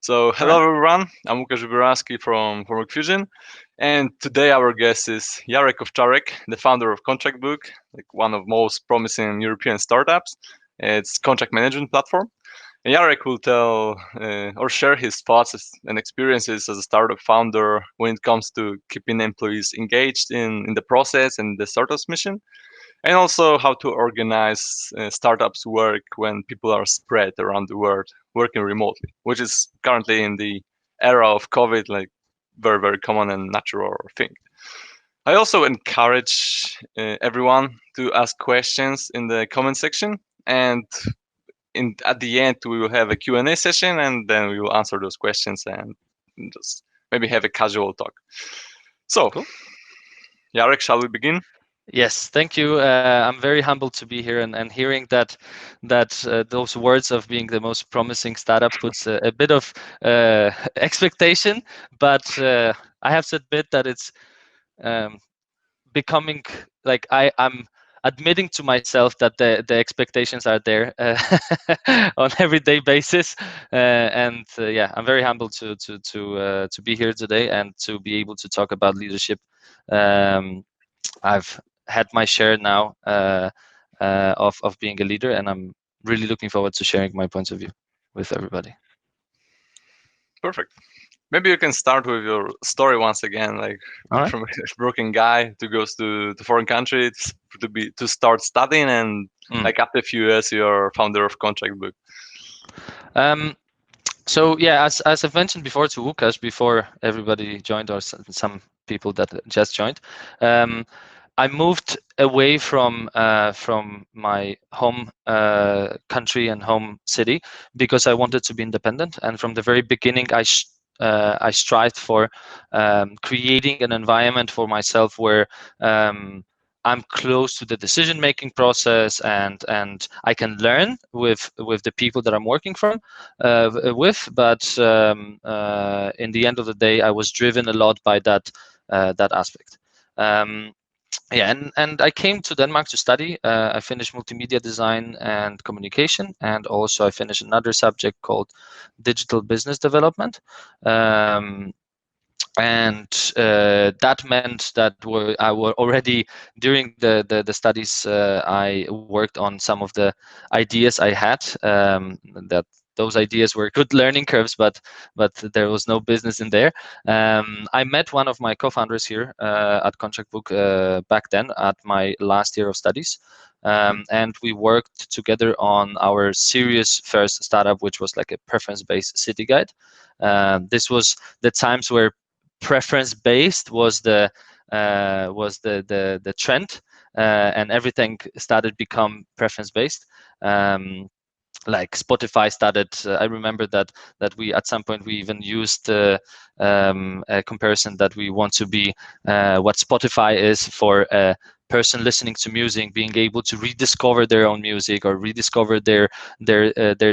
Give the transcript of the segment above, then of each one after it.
So, All hello right. everyone. I'm Łukasz Wybrawski from Fusion, and today our guest is Jarek Owczarek, the founder of Contract Book, like one of most promising European startups. It's contract management platform. And Jarek will tell or share his thoughts and experiences as a startup founder when it comes to keeping employees engaged in the process and the startup's mission, and also how to organize startups work when people are spread around the world working remotely, which is currently in the era of COVID, like very common and natural thing. I also encourage everyone to ask questions in the comment section, and at the end we will have a Q&A session, and then we will answer those questions and just maybe have a casual talk. So, Cool. Jarek, shall we begin? Yes, thank you. I'm very humbled to be here and hearing that those words of being the most promising startup puts a bit of expectation, but I have to admit that it's um, becoming like I'm admitting to myself that the expectations are there on everyday basis, and yeah, I'm very humbled to be here today and to be able to talk about leadership. I've had my share now of being a leader, and I'm really looking forward to sharing my points of view with everybody. Perfect. Maybe you can start with your story once again, like All right. from a broken guy to goes to foreign country to start studying, and Mm. like after a few years you're founder of Contract Book. Um, so yeah, as I've mentioned before to Łukasz, before everybody joined, or some people that just joined, I moved away from my home country and home city because I wanted to be independent. And from the very beginning, I strived for creating an environment for myself where I'm close to the decision-making process, and I can learn with the people that I'm working with. But in the end of the day, I was driven a lot by that aspect. Yeah, and I came to Denmark to study. I finished multimedia design and communication, and also I finished another subject called digital business development. And that meant that I were already during the studies, I worked on some of the ideas I had, that those ideas were good learning curves, but there was no business in there. I met one of my co-founders here at Contract Book back then at my last year of studies. And we worked together on our serious first startup, which was like a preference-based city guide. This was the times where preference-based was the trend, and everything started become preference-based. Like Spotify started. I remember that we at some point we even used a comparison that we want to be what Spotify is for a person listening to music, being able to rediscover their own music or rediscover their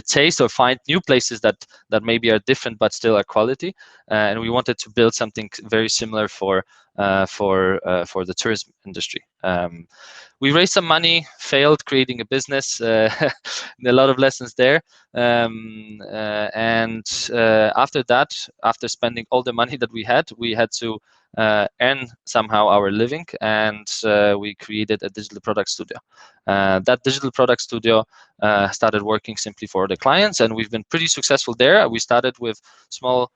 taste, or find new places that maybe are different but still are quality. And we wanted to build something very similar for the tourism industry. We raised some money, failed creating a business, a lot of lessons there. And after that, after spending all the money that we had to earn somehow our living, and we created a digital product studio. That digital product studio started working simply for the clients, and we've been pretty successful there. We started with small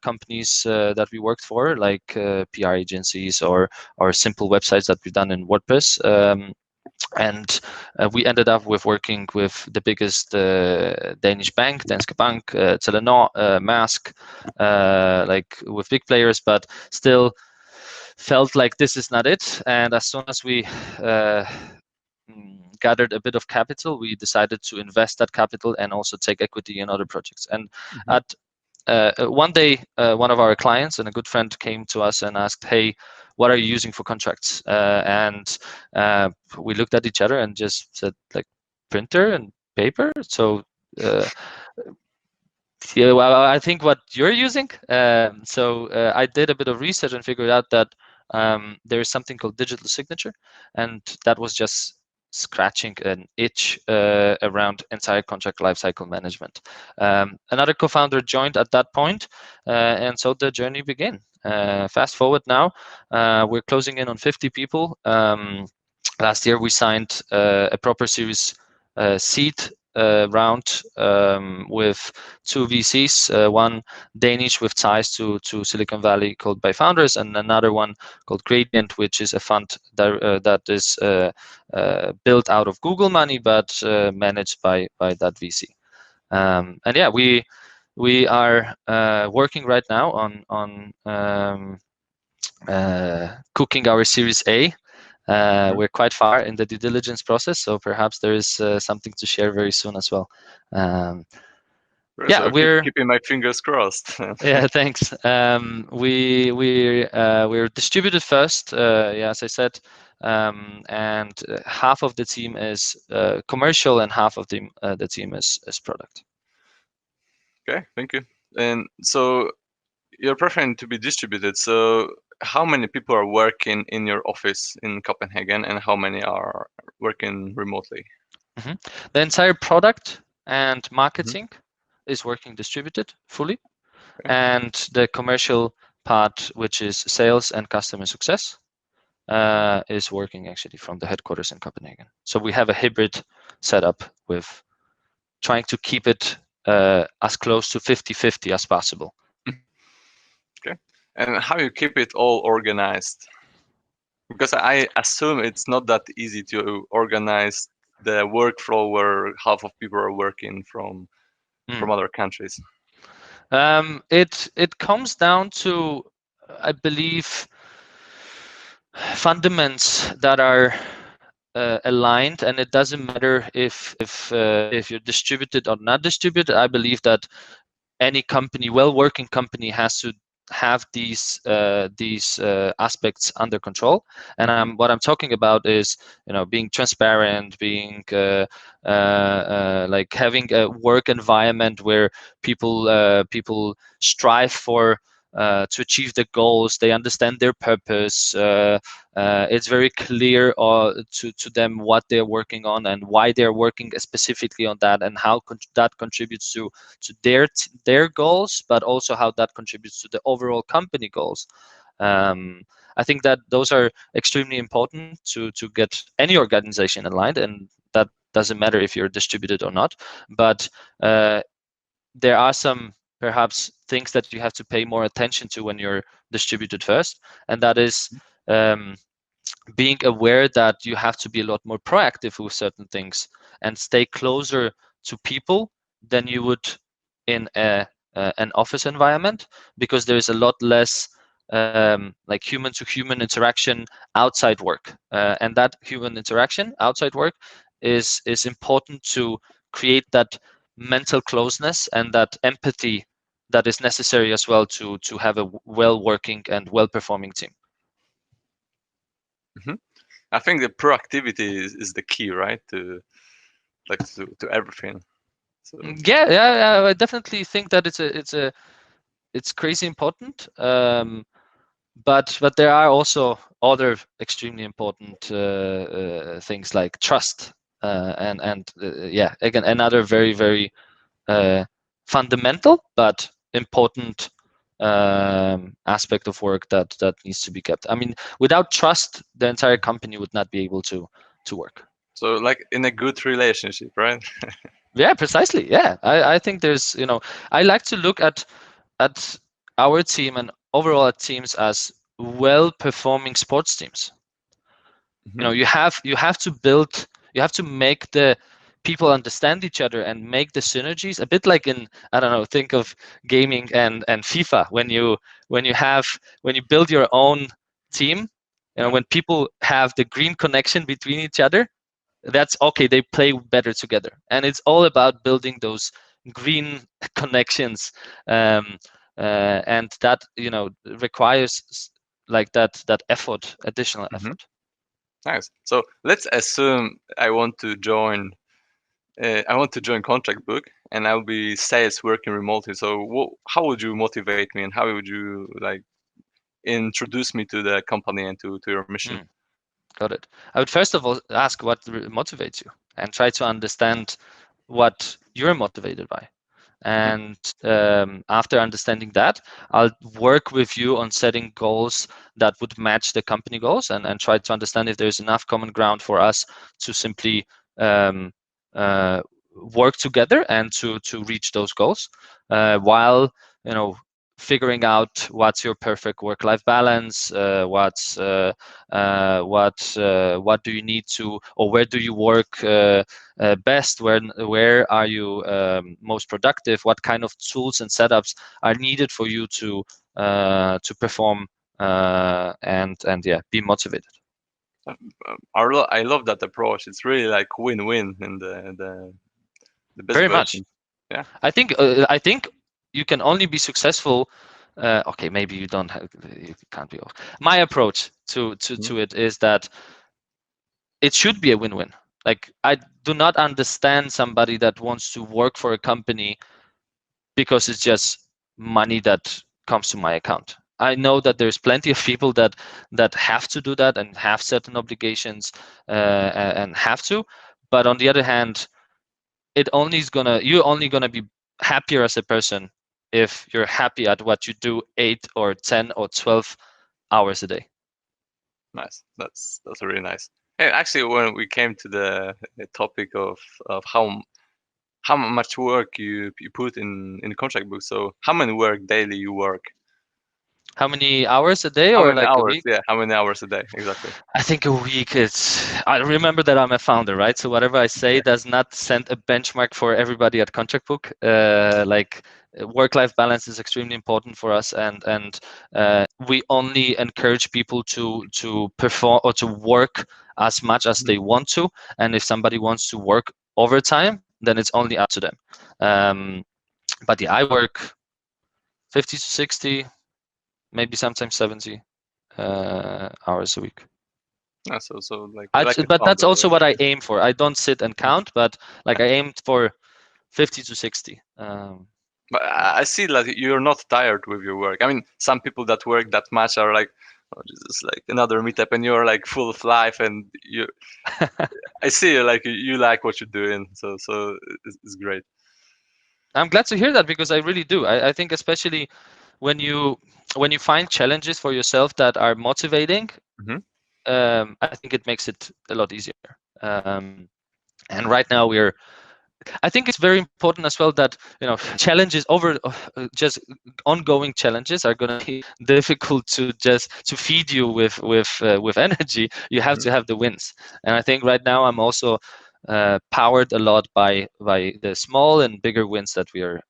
companies that we worked for, like PR agencies or simple websites that we've done in WordPress. And we ended up with working with the biggest Danish bank, Danske Bank, Telenor, Maersk, like with big players, but still felt like this is not it. And as soon as we gathered a bit of capital, we decided to invest that capital and also take equity in other projects. And at one day, one of our clients and a good friend came to us and asked, "Hey, what are you using for contracts?" And we looked at each other and just said, like, printer and paper. So yeah, well, I think what you're using. So I did a bit of research and figured out that there is something called digital signature, and that was just scratching an itch around entire contract lifecycle management. Another co-founder joined at that point, and so the journey began. Fast forward now, we're closing in on 50 people. Last year we signed a proper Series seed round with two VCs, one Danish with ties to Silicon Valley called By Founders, and another one called Gradient, which is a fund that is built out of Google money but managed by that VC. And yeah, we are working right now on cooking our Series A. We're quite far in the due diligence process, so perhaps there is something to share very soon as well. Yeah, So keeping my fingers crossed. yeah, thanks. We're distributed first, yeah, as I said, and half of the team is commercial, and half of the team is product. Okay, thank you. And so you're preferring to be distributed. So how many people are working in your office in Copenhagen, and how many are working remotely? The entire product and Mhm. marketing is working distributed fully, Okay. and the commercial part, which is sales and customer success, is working actually from the headquarters in Copenhagen. So we have a hybrid setup with trying to keep it as close to 50-50 as possible. Okay. And how you keep it all organized? Because I assume it's not that easy to organize the workflow where half of people are working from other countries. It comes down to, I believe, fundaments that are aligned, and it doesn't matter if you're distributed or not distributed. I believe that any company, well-working company, has to have these aspects under control. And what I'm talking about is, being transparent, being like having a work environment where people strive for to achieve the goals. They understand their purpose. It's very clear to them what they're working on and why they're working specifically on that, and how that contributes to their goals, but also how that contributes to the overall company goals. I think that those are extremely important to get any organization aligned, and that doesn't matter if you're distributed or not. But there are some perhaps things that you have to pay more attention to when you're distributed first, and that is being aware that you have to be a lot more proactive with certain things and stay closer to people than you would in an office environment, because there is a lot less like human to human interaction outside work, and that human interaction outside work is important to create that mental closeness and that empathy that is necessary as well to have a well working and well performing team. I think the proactivity is the key, right? To everything. So Yeah, I definitely think that it's crazy important. But there are also other extremely important things like trust, and yeah, again, another very fundamental but important aspect of work that needs to be kept. I mean, without trust, the entire company would not be able to work. so like in a good relationship, right? Yeah, precisely. Yeah, I think there's, I like to look at our team and overall at teams as well-performing sports teams. You have to build, you have to make the people understand each other and make the synergies a bit like in, I don't know, think of gaming and FIFA. When you build your own team, when people have the green connection between each other, that's okay, they play better together. And it's all about building those green connections, and that requires like that effort, additional effort. Nice. So let's assume I want to join. I want to join Contract Book, and I'll be sales working remotely. So how would you motivate me, and how would you like introduce me to the company and to your mission? Got it. I would first of all ask what motivates you and try to understand what you're motivated by. Mhm. And after understanding that, I'll work with you on setting goals that would match the company goals, and try to understand if there's enough common ground for us to simply um, work together and to reach those goals, while figuring out what's your perfect work-life balance, what do you need to, or where do you work best, where are you most productive, what kind of tools and setups are needed for you to perform, and yeah, be motivated. I love that approach. It's really like win-win in the best Very much. version. Yeah. I think you can only be successful. Okay, maybe you can't be. My approach Mhm. to it is that it should be a win-win. Like, I do not understand somebody that wants to work for a company because it's just money that comes to my account. I know that there's plenty of people that have to do that and have certain obligations, and have to. But on the other hand, you're only gonna be happier as a person if you're happy at what you do 8 or 10 or 12 hours a day. Nice. That's really nice. Hey, actually, when we came to the topic of how much work you put in the contract book, so how many work daily you work? How many hours a day How or many like a hours? week? Yeah, how many hours a day exactly? I think a week I remember that I'm a founder, right? So whatever I say Yeah. does not set a benchmark for everybody at Contract Book. Work-life balance is extremely important for us, and we only encourage people to perform or to work as much as Mhm. they want to. And if somebody wants to work overtime, then it's only up to them. Um, but yeah, I work 50 to 60, maybe sometimes 70 hours a week. Yeah, so like a But that's founder, also right? what I aim for. I don't sit and Mhm. count, but like Yeah. I aimed for 50 to 60. But Yeah. I see like you're not tired with your work. I mean, some people that work that much are like, oh, this is like another meetup, and you're like full of life, and you. I see like you like what you're doing, so it's great. I'm glad to hear that, because I really do. I think especially when you when you find challenges for yourself that are motivating, Hmm. I think it makes it a lot easier. Um, and right now I think it's very important as well that challenges over just ongoing challenges are going to be difficult to feed you with energy. You have Hmm. to have the wins, and I think right now I'm also powered a lot by the small and bigger wins that we are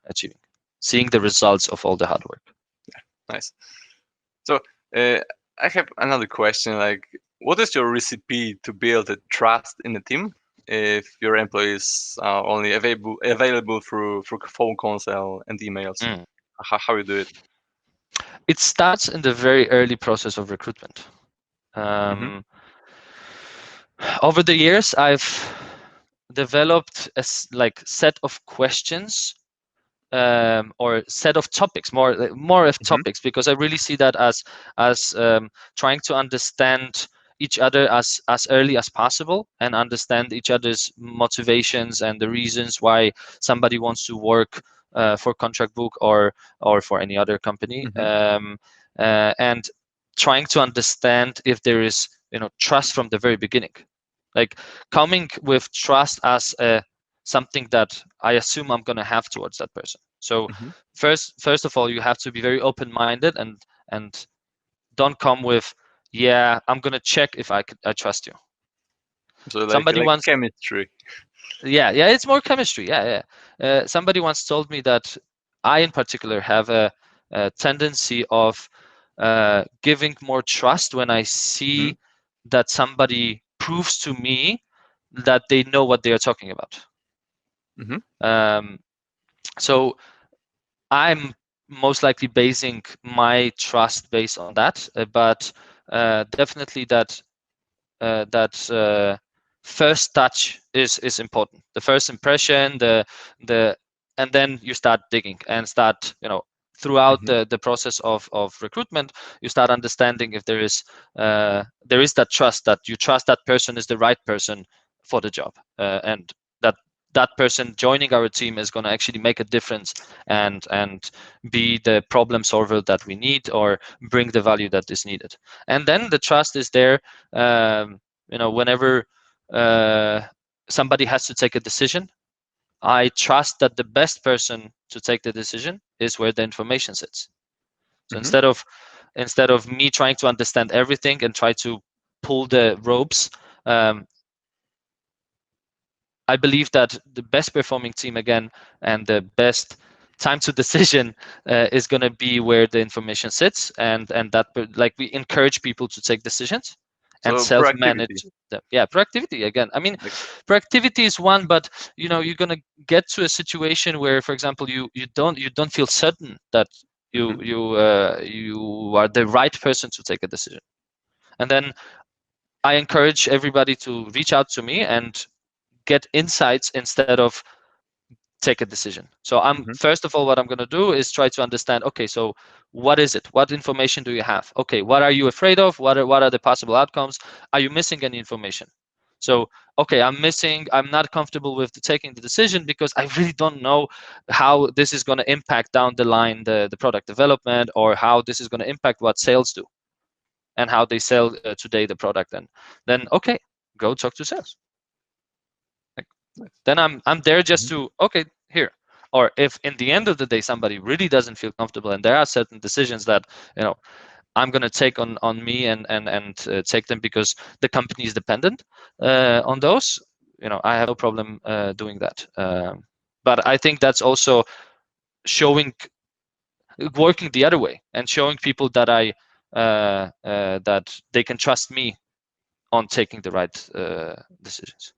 achieving, seeing the results of all the hard work. Nice. So uh, I have another question. Like, what is your recipe to build a trust in the team if your employees are only available through phone calls and emails? Mm. How you do it? It starts in the very early process of recruitment. Hmm. Um, Over the years, I've developed like set of questions, or set of topics, more of Hmm. topics, because I really see that as trying to understand each other as early as possible, and understand each other's motivations and the reasons why somebody wants to work for Contract Book or for any other company, Hmm. and trying to understand if there is trust from the very beginning, like coming with trust as something that I assume I'm going to have towards that person. So Hmm. first of all, you have to be very open-minded, and don't come with, yeah, I'm going to check if I trust you. So Somebody like once, chemistry. yeah, it's more chemistry. Yeah. Somebody once told me that I, in particular, have a tendency of giving more trust when I Hmm. see that somebody proves to me that they know what they are talking about. Hmm. Um, so I'm most likely basing my trust based on that, but definitely that first touch is important. The first impression, the and then you start digging and start throughout Mm-hmm. the process of recruitment, you start understanding if there is that trust, that you trust that person is the right person for the job, and that person joining our team is going to actually make a difference and be the problem solver that we need, or bring the value that is needed. And then the trust is there, whenever somebody has to take a decision, I trust that the best person to take the decision is where the information sits. So Mm-hmm. instead of me trying to understand everything and try to pull the ropes, I believe that the best performing team, again, and the best time to decision is going to be where the information sits, and that, like, we encourage people to take decisions and So proactivity, self-manage them. Yeah, proactivity again. I mean, like. proactivity is one, but you're going to get to a situation where, for example, you don't feel certain that Mm-hmm. you are the right person to take a decision, and then I encourage everybody to reach out to me and get insights instead of take a decision. So I'm Mm-hmm. first of all, what I'm going to do is try to understand, okay, so what is it? What information do you have? Okay, what are you afraid of? What are the possible outcomes? Are you missing any information? So, okay, I'm not comfortable with taking the decision because I really don't know how this is going to impact down the line the product development, or how this is going to impact what sales do and how they sell today the product. And then, okay, go talk to sales. Then I'm there just Mm-hmm. to, okay, here. Or if in the end of the day somebody really doesn't feel comfortable, and there are certain decisions that I'm going to take on me and take them because the company is dependent on those, I have no problem doing that. But I think that's also showing, working the other way, and showing people that that they can trust me on taking the right decisions.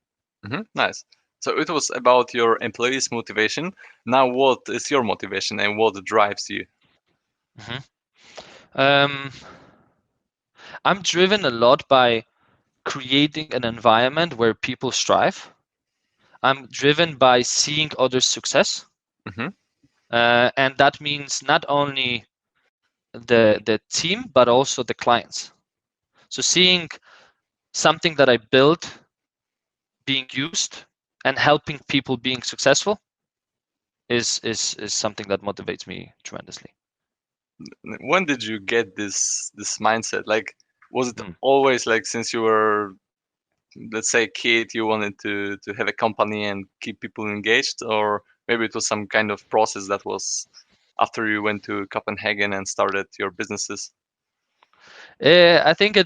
Mm-hmm. Nice. So it was about your employees' motivation. Now, what is your motivation and what drives you? Mhm. Um, I'm driven a lot by creating an environment where people strive. I'm driven by seeing others' success, Mm-hmm. and that means not only the team but also the clients. So seeing something that I built being used and helping people being successful is something that motivates me tremendously. When did you get this mindset? Like, was it Mm. always like since you were, let's say, a kid, you wanted to have a company and keep people engaged, or maybe it was some kind of process that was after you went to Copenhagen and started your businesses? I think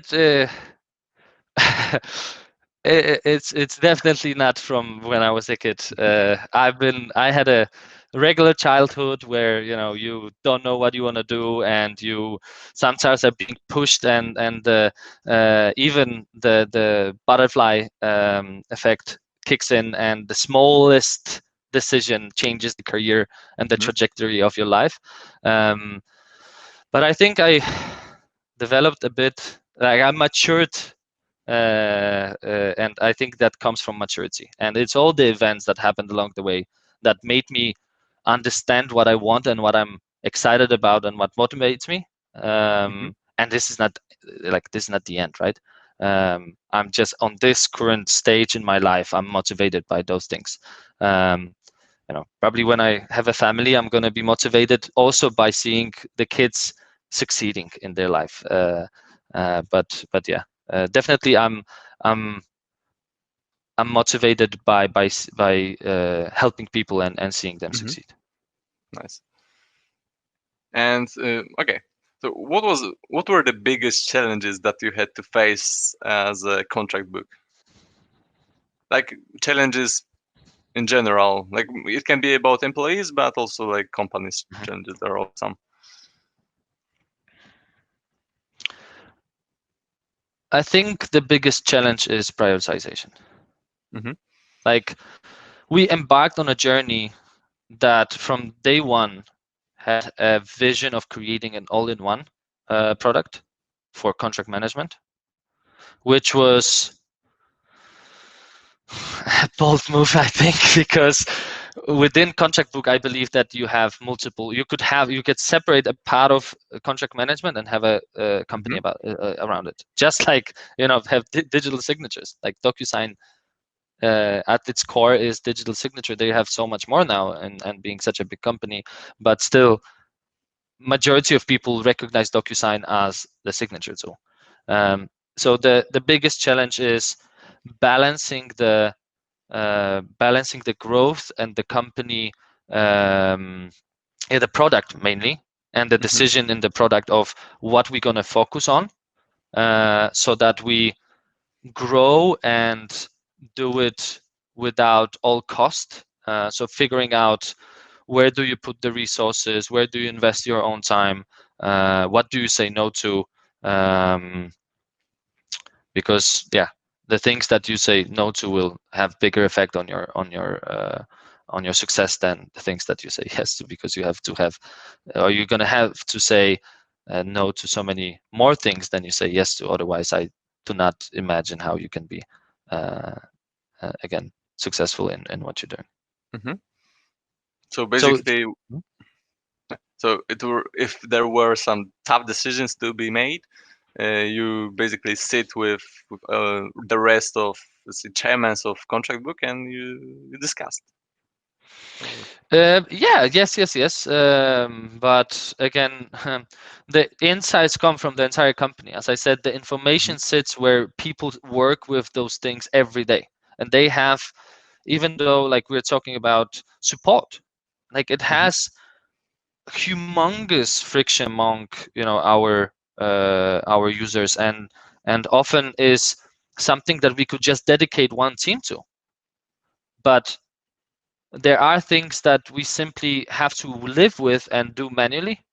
it's definitely not from when I was a kid. I had a regular childhood where you don't know what you want to do, and you sometimes are being pushed, and even the butterfly effect kicks in, and the smallest decision changes the career and the Mm-hmm. trajectory of your life. Um, but I think I developed a bit, like I matured, and I think that comes from maturity. And it's all the events that happened along the way that made me understand what I want and what I'm excited about and what motivates me. Mm-hmm. And this is not the end, right? I'm just on this current stage in my life. I'm motivated by those things. Um, Probably when I have a family, I'm going to be motivated also by seeing the kids succeeding in their life. But yeah, definitely I'm I'm motivated by helping people and seeing them Mm-hmm. succeed. Nice. And okay, so what were the biggest challenges that you had to face as a contract book? Like challenges in general, like it can be about employees, but also like companies Mhm. challenges. There are some. I think the biggest challenge is prioritization. Mm-hmm. Like, we embarked on a journey that from day one had a vision of creating an all-in-one product for contract management, which was a bold move, I think, because within contract book, I believe that you have multiple. You could separate a part of contract management and have a company about around it. Just like have digital signatures, like DocuSign. At its core is digital signature. They have so much more now, and being such a big company, but still, majority of people recognize DocuSign as the signature tool. So the biggest challenge is balancing the growth and the company, the product mainly, and the decision in the product of what we're going to focus on, so that we grow and do it without all cost. So figuring out where do you put the resources, where do you invest your own time, what do you say no to, because the things that you say no to will have bigger effect on your success than the things that you say yes to, because you're going to have to say no to so many more things than you say yes to. Otherwise, I do not imagine how you can be again successful in what you're doing. So basically, if there were some tough decisions to be made, you basically sit with the rest of the chairmen of contract book and you discussed. Yes. But again, the insights come from the entire company. As I said, the information sits where people work with those things every day, and they have, even though like we're talking about support, like it has humongous friction among our users, and often is something that we could just dedicate one team to. But there are things that we simply have to live with and do manually,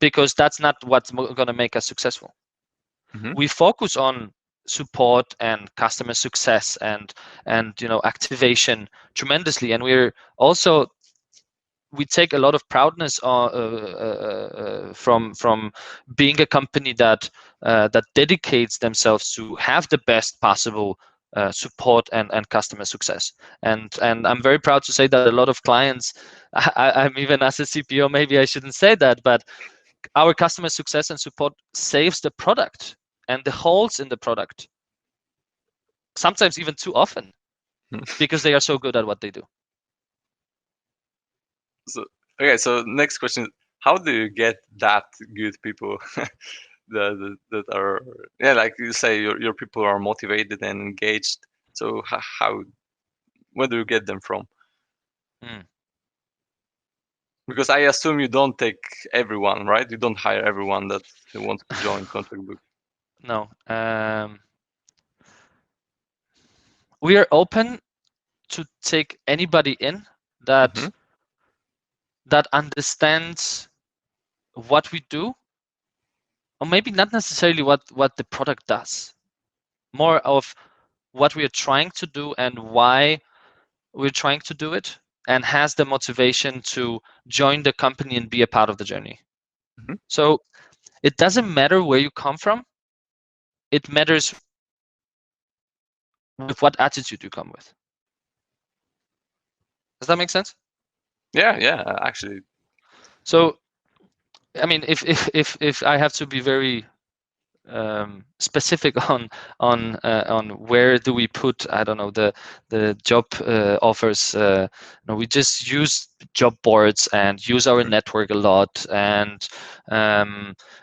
because that's not what's going to make us successful. We focus on support and customer success and activation tremendously, and we take a lot of proudness from being a company that dedicates themselves to have the best possible support and customer success. And I'm very proud to say that a lot of clients, I'm even as a CPO, maybe I shouldn't say that, but our customer success and support saves the product and the holes in the product, sometimes even too often, because they are so good at what they do. So next question: how do you get that good people that are like you say your people are motivated and engaged? So where do you get them from? Because I assume you don't take everyone, right? You don't hire everyone that wants to join contract book. No. We are open to take anybody in that understands what we do, or maybe not necessarily what the product does, more of what we are trying to do and why we're trying to do it, and has the motivation to join the company and be a part of the journey. So it doesn't matter where you come from, it matters with what attitude you come with. Does that make sense? Yeah, actually. So I mean, if I have to be very specific on where do we put, I don't know, the job offers, we just use job boards and use our network a lot, and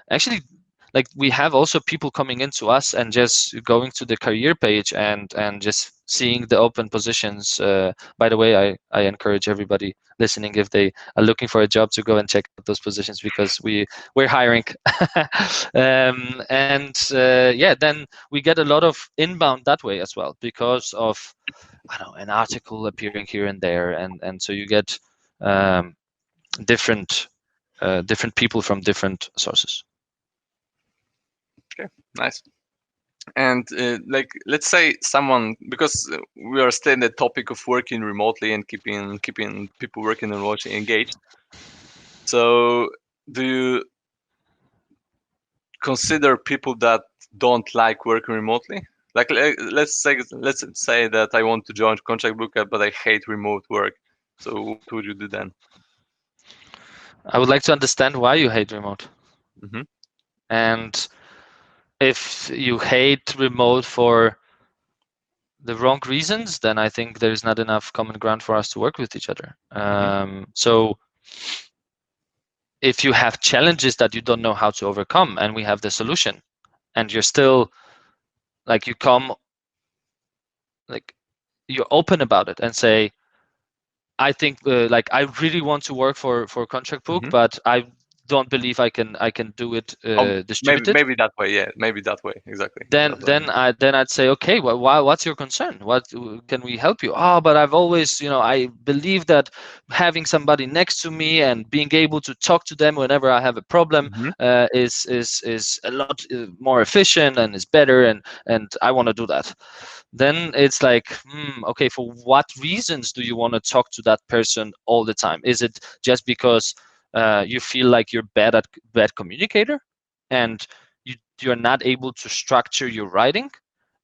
actually, like, we have also people coming into us and just going to the career page and just seeing the open positions. By the way, I encourage everybody listening, if they are looking for a job, to go and check out those positions, because we're hiring. Then we get a lot of inbound that way as well, because of, I don't know, an article appearing here and there, and so you get different people from different sources. Okay, nice. And like, let's say someone, because we are still in the topic of working remotely and keeping people working remotely engaged. So do you consider people that don't like working remotely? Like, let's say that I want to join contract book, but I hate remote work. So what would you do then? I would like to understand why you hate remote. Mm-hmm. And if you hate remote for the wrong reasons, then I think there's not enough common ground for us to work with each other. So if you have challenges that you don't know how to overcome and we have the solution, and you're still like you come like you're open about it and say, I think like I really want to work for Contract Book, Mm-hmm. but I don't believe I can do it Maybe distributed. maybe that way. Yeah, maybe that way. Exactly. That way. I'd say, okay, well, what's your concern? What can we help you? Oh, but I've always, I believe that having somebody next to me and being able to talk to them whenever I have a problem Mm-hmm. is a lot more efficient and is better, and I want to do that. Then it's like, okay, for what reasons do you want to talk to that person all the time? Is it just because you feel like you're bad communicator, and you're not able to structure your writing?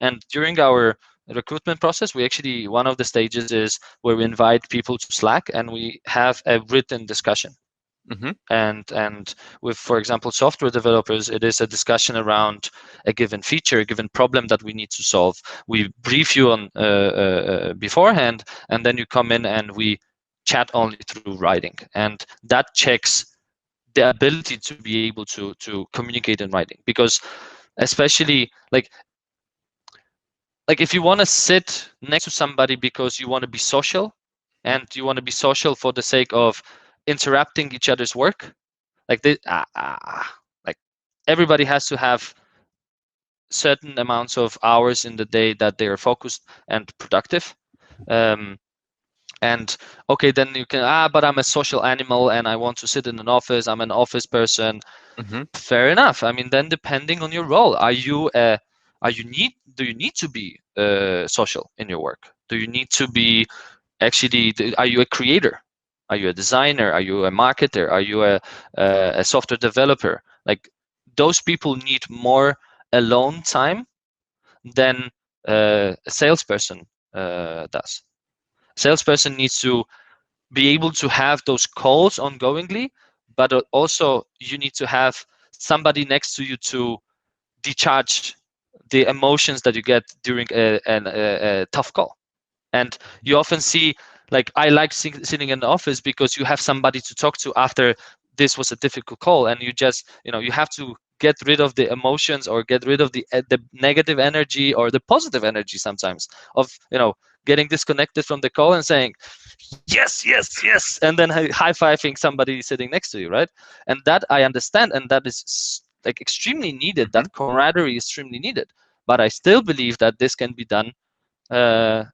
And during our recruitment process, we actually, one of the stages is where we invite people to Slack and we have a written discussion. Mm-hmm. And with, for example, software developers, it is a discussion around a given feature, a given problem that we need to solve. We brief you on beforehand, and then you come in and we chat only through writing, and that checks the ability to be able to communicate in writing. Because especially like if you want to sit next to somebody because you want to be social, and you want to be social for the sake of interrupting each other's work, like this, like everybody has to have certain amounts of hours in the day that they are focused and productive. um, and okay, then you can, but I'm a social animal and I want to sit in an office, I'm an office person. Mm-hmm. Fair enough. I mean, then depending on your role, do you need to be social in your work? Do you need to be actually, are you a creator? Are you a designer? Are you a marketer? Are you a software developer? Like, those people need more alone time than a salesperson does. A salesperson needs to be able to have those calls ongoingly, but also you need to have somebody next to you to decharge the emotions that you get during a tough call. And you often see, like, I like sitting in the office because you have somebody to talk to after this was a difficult call, and you just, you have to get rid of the emotions or get rid of the negative energy or the positive energy sometimes of getting disconnected from the call and saying yes, yes, yes, and then high-fiving somebody sitting next to you, right? And that I understand, and that is like extremely needed. Mm-hmm. That camaraderie is extremely needed, but I still believe that this can be done uh,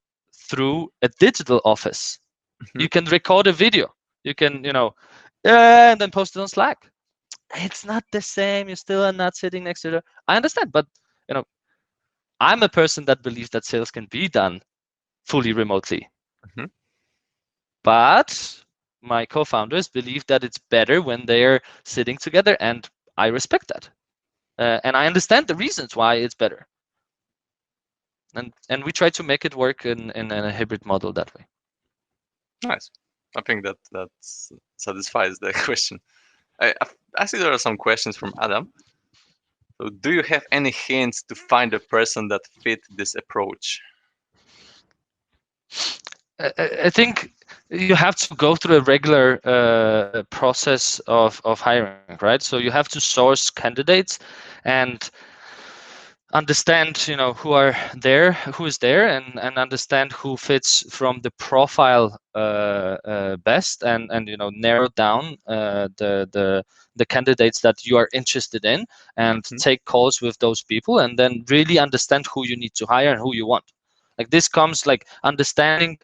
through a digital office. Mm-hmm. You can record a video. You can, and then post it on Slack. It's not the same. You still are not sitting next to the. I understand, but you know, I'm a person that believes that sales can be done fully remotely. Mm-hmm. But my co-founders believe that it's better when they're sitting together, and I respect that. And I understand the reasons why it's better. And we try to make it work in a hybrid model that way. Nice. I think that satisfies the question. I see there are some questions from Adam. So, do you have any hints to find a person that fit this approach? I think you have to go through a regular process of hiring, right? So you have to source candidates and understand, who is there, and understand who fits from the profile best, and narrow down the candidates that you are interested in, and Mm-hmm. take calls with those people, and then really understand who you need to hire and who you want. Like, this comes like understanding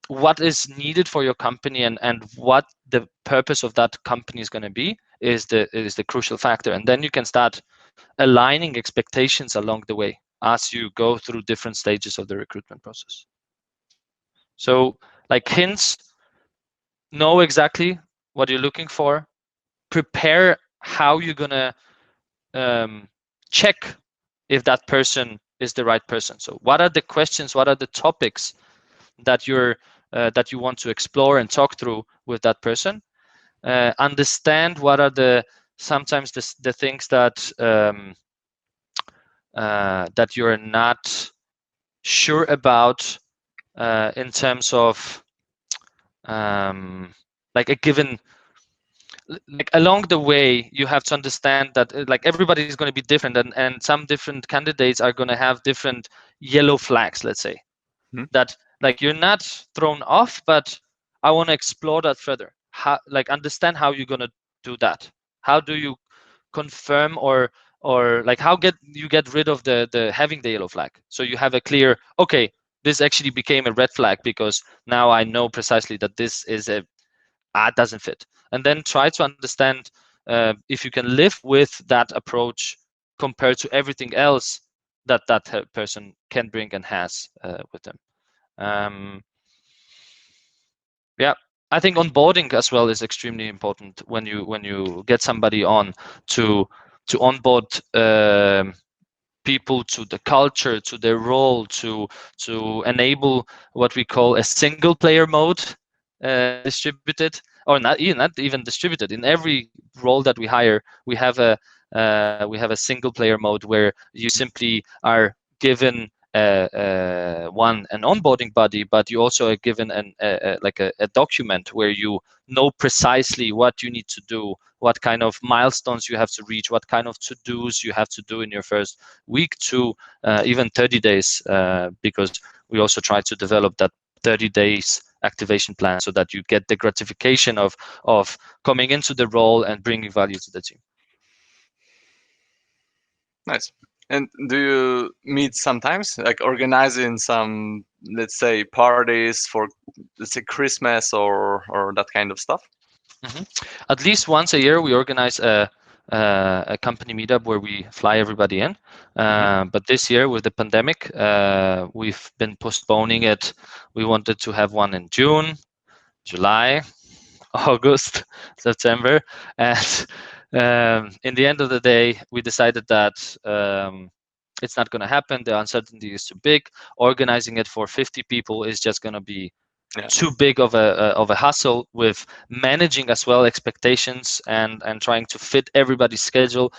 what is needed for your company, and what the purpose of that company is going to be is the crucial factor. And then you can start aligning expectations along the way as you go through different stages of the recruitment process. So, like, hints: know exactly what you're looking for, prepare how you're going to check if that person is the right person. So what are the questions, what are the topics that you're that you want to explore and talk through with that person. Understand what are the sometimes the things that that you're not sure about in terms of like a given, like along the way you have to understand that like everybody is going to be different, and some different candidates are going to have different yellow flags, let's say, that like you're not thrown off, but I want to explore that further. How, like, understand how you're going to do that. How do you confirm or like how you get rid of the having the yellow flag, so you have a clear, okay, this actually became a red flag because now I know precisely that this is a doesn't fit. And then try to understand if you can live with that approach compared to everything else that person can bring and has with them. Yeah, I think onboarding as well is extremely important when you get somebody on to onboard people to the culture, to their role, to enable what we call a single player mode, distributed, or not even distributed. In every role that we hire, we have a single player mode where you simply are given an onboarding buddy, but you also are given a document where you know precisely what you need to do, what kind of milestones you have to reach, what kind of to-dos you have to do in your first week to even 30 days, because we also try to develop that 30 days activation plan so that you get the gratification of coming into the role and bringing value to the team. Nice. And do you meet sometimes, like organizing some, let's say, parties for, let's say, Christmas or that kind of stuff? Mm-hmm. At least once a year, we organize a company meetup where we fly everybody in. But this year, with the pandemic, we've been postponing it. We wanted to have one in June, July, August, September, and in the end of the day, we decided that it's not going to happen. The uncertainty is too big. Organizing it for 50 people is just going to be too big of a hustle, with managing as well expectations and trying to fit everybody's schedule.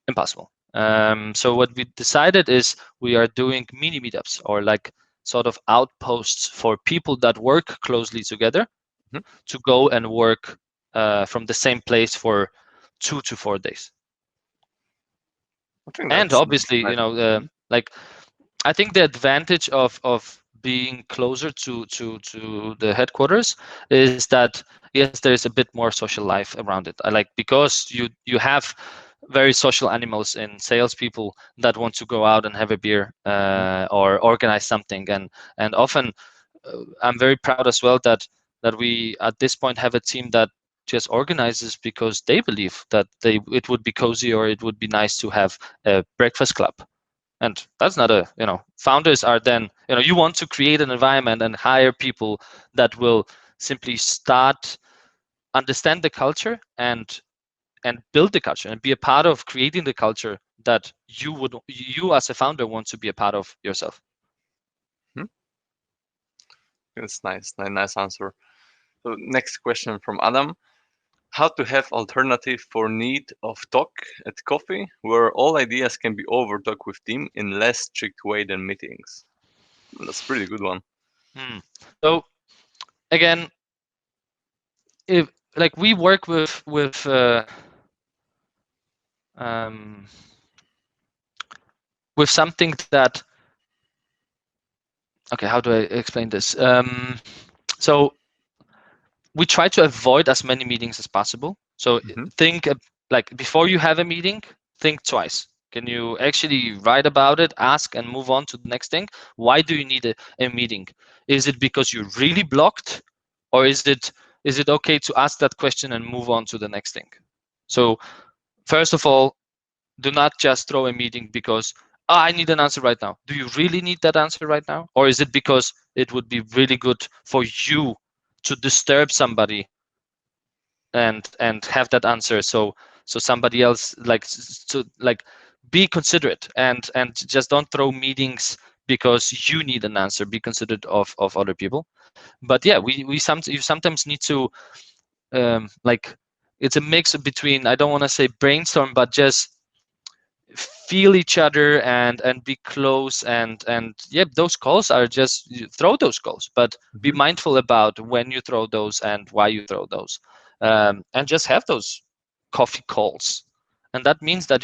Impossible. So what we decided is we are doing mini meetups, or like sort of outposts for people that work closely together to go and work from the same place for 2 to 4 days. And obviously, nice. you know, like I think the advantage of being closer to the headquarters is that yes, there is a bit more social life around it. I like, because you have very social animals in salespeople that want to go out and have a beer or organize something, and often I'm very proud as well that we at this point have a team that just organizes because they believe that it would be cozy, or it would be nice to have a breakfast club. And that's not a, you know, founders are then, you know, you want to create an environment and hire people that will simply start, understand the culture and build the culture and be a part of creating the culture that you as a founder want to be a part of yourself. That's nice. Nice answer. So next question from Adam. How to have alternative for need of talk at coffee where all ideas can be over talk with team in less strict way than meetings? That's a pretty good one. So again, if like we work with something that, okay, how do I explain this? So we try to avoid as many meetings as possible. So think like before you have a meeting, think twice. Can you actually write about it, ask, and move on to the next thing? Why do you need a meeting? Is it because you're really blocked, or is it okay to ask that question and move on to the next thing? So first of all, do not just throw a meeting because I need an answer right now. Do you really need that answer right now? Or is it because it would be really good for you to disturb somebody and have that answer, so somebody else, like, to like be considerate and just don't throw meetings because you need an answer, be considerate of other people. But yeah, you sometimes need to like, it's a mix between, I don't want to say brainstorm, but just feel each other and be close, and yeah, those calls are just, you throw those calls, but be mindful about when you throw those and why you throw those, and just have those coffee calls. And that means that,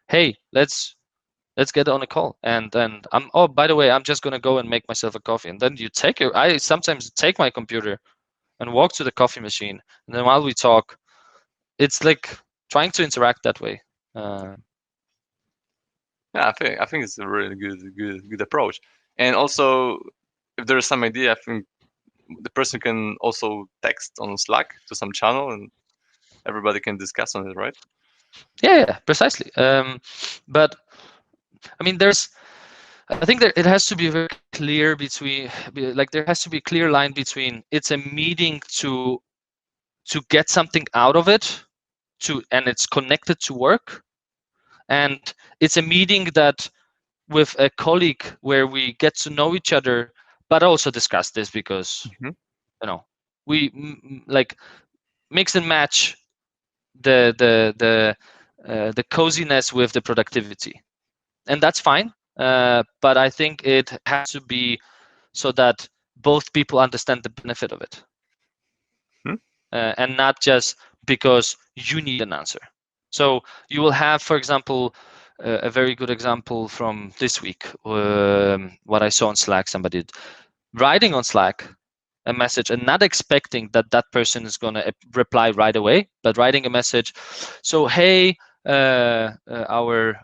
hey, let's get on a call, and I'm, oh, by the way, I'm just gonna go and make myself a coffee, and then you take your, I sometimes take my computer and walk to the coffee machine, and then while we talk, it's like trying to interact that way. Yeah, I think it's a really good approach. And also, if there's some idea, I think the person can also text on Slack to some channel, and everybody can discuss on it, right? Yeah, precisely. But I mean, I think it has to be very clear between, like, there has to be a clear line between, it's a meeting to get something out of it, and it's connected to work, and it's a meeting that with a colleague where we get to know each other, but also discuss this because we like mix and match the coziness with the productivity, and that's fine. But I think it has to be so that both people understand the benefit of it, and not just because you need an answer. So you will have, for example, a very good example from this week. What I saw on Slack, somebody writing on Slack a message and not expecting that that person is going to reply right away, but writing a message. So, hey, our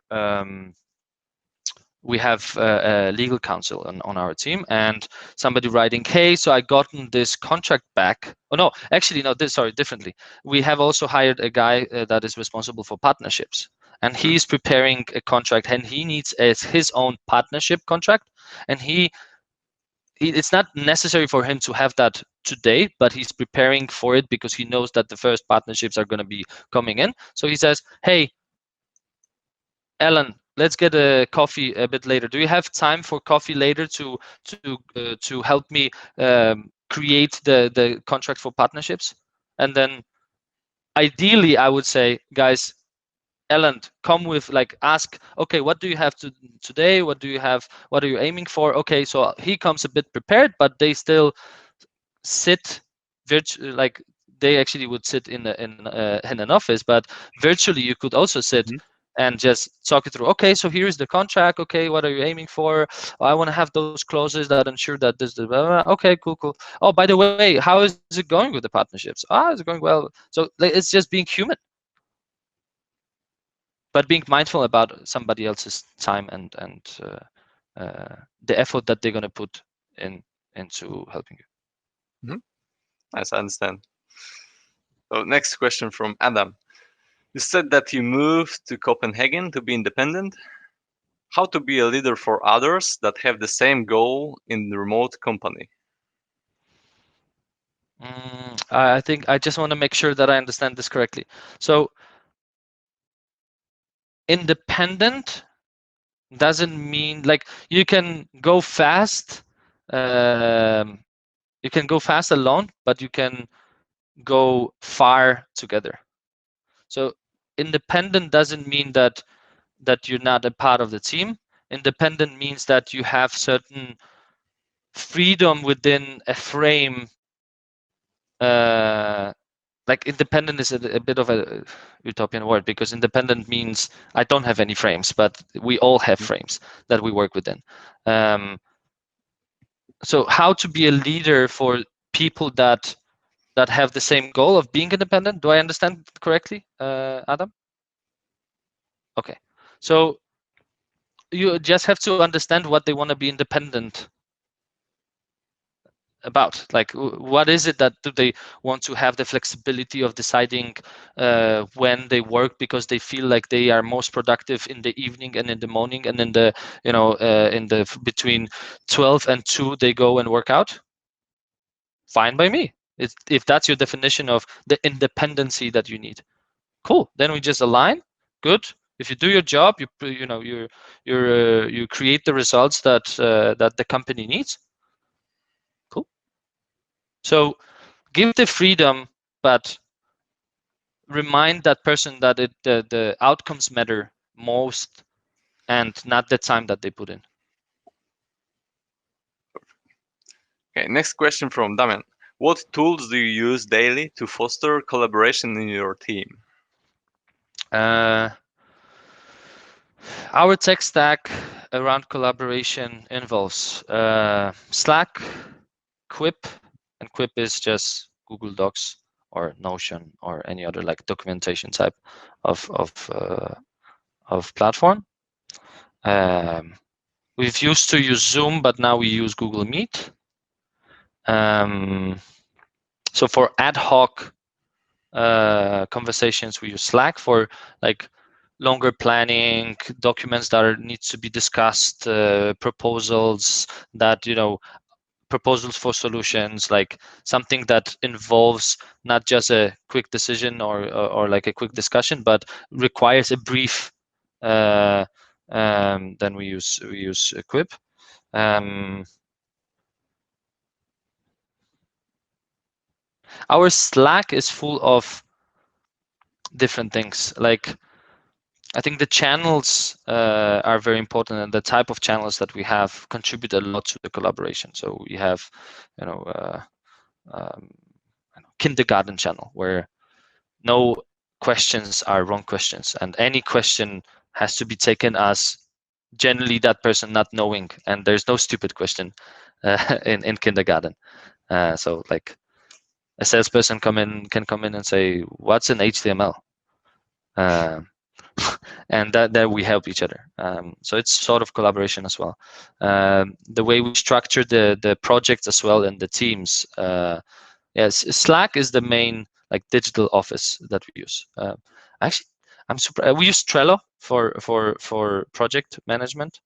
we have a legal counsel on our team, and somebody writing, hey, so I gotten this contract back. Oh no, actually no, sorry, differently. We have also hired a guy that is responsible for partnerships, and he's preparing a contract, and he needs his own partnership contract, and it's not necessary for him to have that today, but he's preparing for it because he knows that the first partnerships are going to be coming in. So he says, hey, Ellen, let's get a coffee a bit later. Do you have time for coffee later to help me create the contract for partnerships? And then ideally, I would say, guys, Ellen, come with, like, ask, okay, what do you have today? What do you have? What are you aiming for? Okay, so he comes a bit prepared, but they still sit like they actually would sit in an office, but virtually you could also sit and just talk it through. Okay, so here's the contract. Okay, what are you aiming for? Oh, I want to have those clauses that ensure that this. Blah, blah, blah. Okay, cool. Oh, by the way, how is it going with the partnerships? Ah, it's going well. So, like, it's just being human, but being mindful about somebody else's time and the effort that they're going to put into helping you. Nice, I understand. So next question from Adam. You said that you moved to Copenhagen to be independent. How to be a leader for others that have the same goal in the remote company? I think I just want to make sure that I understand this correctly. So independent doesn't mean, like, you can go fast. You can go fast alone, but you can go far together. So independent doesn't mean that you're not a part of the team. Independent means that you have certain freedom within a frame. Like, independent is a bit of a utopian word, because independent means I don't have any frames, but we all have frames that we work within. So how to be a leader for people that have the same goal of being independent? Do I understand correctly, Adam? Okay, so you just have to understand what they want to be independent about. Like, what is it that do they want to have the flexibility of deciding when they work, because they feel like they are most productive in the evening and in the morning, and in the in the between 12 and 2 they go and work out? Fine by me. If that's your definition of the independency that you need, cool, then we just align. Good. If you do your job, you create the results that that the company needs. Cool. So give the freedom, but remind that person that the outcomes matter most, and not the time that they put in. Okay, next question from Damian. What tools do you use daily to foster collaboration in your team? Our tech stack around collaboration involves Slack, Quip, and Quip is just Google Docs or Notion or any other like documentation type of platform. We've used to use Zoom, but now we use Google Meet. So for ad hoc conversations, we use Slack. For like longer planning, documents that needs to be discussed, proposals that, proposals for solutions, like something that involves not just a quick decision or like a quick discussion, but requires a brief. Then we use Quip. Our Slack is full of different things. Like, I think the channels are very important, and the type of channels that we have contribute a lot to the collaboration. So we have, kindergarten channel where no questions are wrong questions, and any question has to be taken as generally that person not knowing, and there's no stupid question in kindergarten. So like a salesperson can come in and say, "What's an HTML?" And that we help each other. So it's sort of collaboration as well. The way we structure the projects as well and the teams. Yes, Slack is the main like digital office that we use. Actually, I'm super. We use Trello for project management.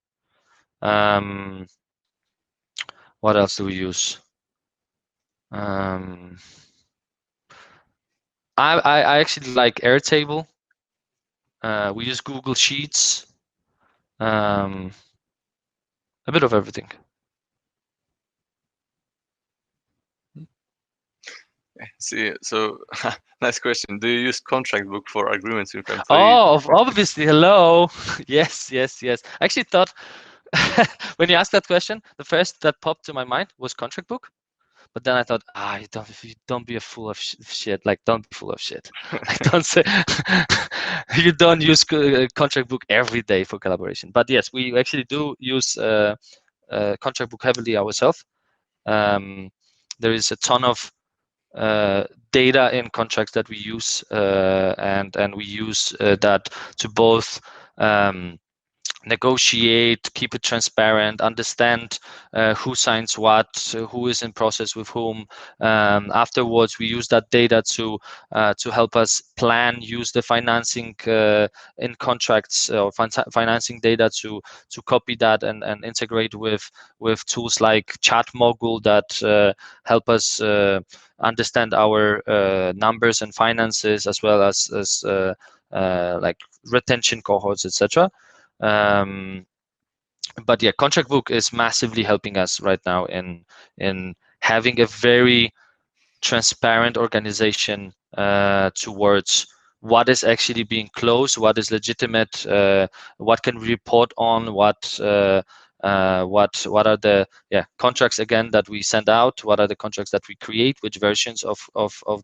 What else do we use? I actually like Airtable. We use Google Sheets. A bit of everything. See, so nice question. Do you use contract book for agreements with employees? Oh, obviously. Hello. Yes. I actually thought when you asked that question, the first that popped to my mind was contract book. But then I thought, don't be a fool of shit. Like, don't be full of shit. Like, don't say you don't use contract book every day for collaboration. But yes, we actually do use contract book heavily ourselves. There is a ton of data in contracts that we use, and we use that to both negotiate, keep it transparent, understand who signs what, who is in process with whom. Afterwards, we use that data to help us plan, use the financing in contracts or financing data to copy that and integrate with tools like Chatmogul that help us understand our numbers and finances, as well as like retention cohorts, etc. But yeah, contract book is massively helping us right now in having a very transparent organization towards what is actually being closed, what is legitimate, what can we report on, what are the contracts again that we send out, what are the contracts that we create, which versions of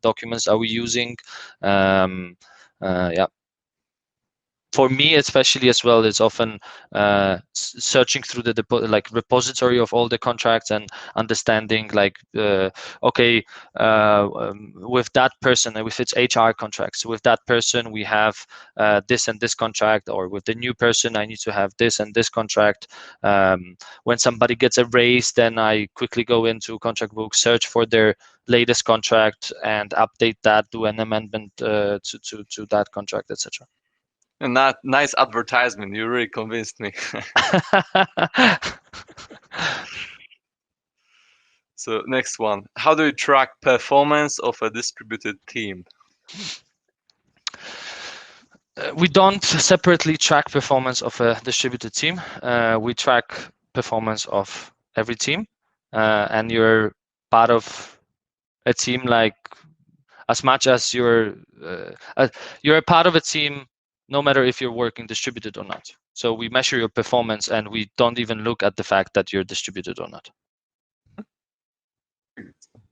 documents are we using. For me especially as well, it's often searching through the repository of all the contracts and understanding like with that person, with its HR contracts, with that person we have this and this contract, or with the new person I need to have this and this contract. When somebody gets a raise, then I quickly go into contract book, search for their latest contract and update that, do an amendment to that contract, etc. And that nice advertisement. You really convinced me. So next one. How do you track performance of a distributed team? we don't separately track performance of a distributed team. We track performance of every team, and you're part of a team like as much as you're a part of a team, no matter if you're working distributed or not. So we measure your performance, and we don't even look at the fact that you're distributed or not.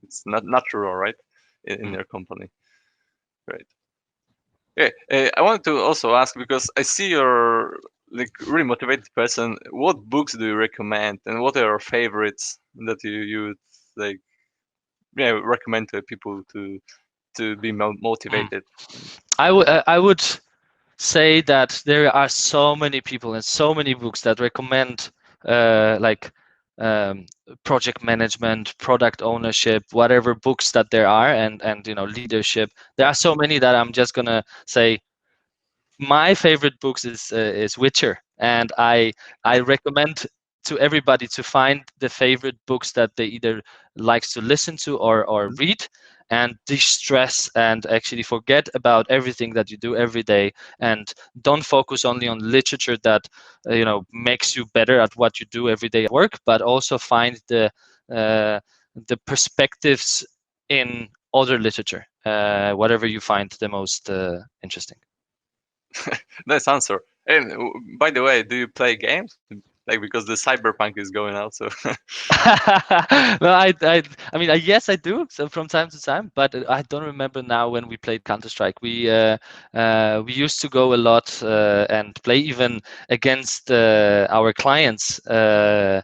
It's not natural, right, in Mm. your company. Great. Okay, I wanted to also ask because I see you're like really motivated person. What books do you recommend, and what are your favorites that you would like, yeah, recommend to people to be Mm. motivated? I would say that there are so many people and so many books that recommend like um, project management, product ownership, whatever books that there are, and leadership. There are so many that I'm just gonna say my favorite books is Witcher, and I recommend to everybody to find the favorite books that they either likes to listen to or Mhm. read, and de-stress and actually forget about everything that you do every day, and don't focus only on literature that makes you better at what you do every day at work, but also find uh, the perspectives in other literature, whatever you find the most interesting. Nice answer. And by the way, do you play games? Like because the cyberpunk is going out, so No, I mean, yes, I do. So from time to time, but I don't remember now when we played Counter Strike. We used to go a lot and play even against our clients in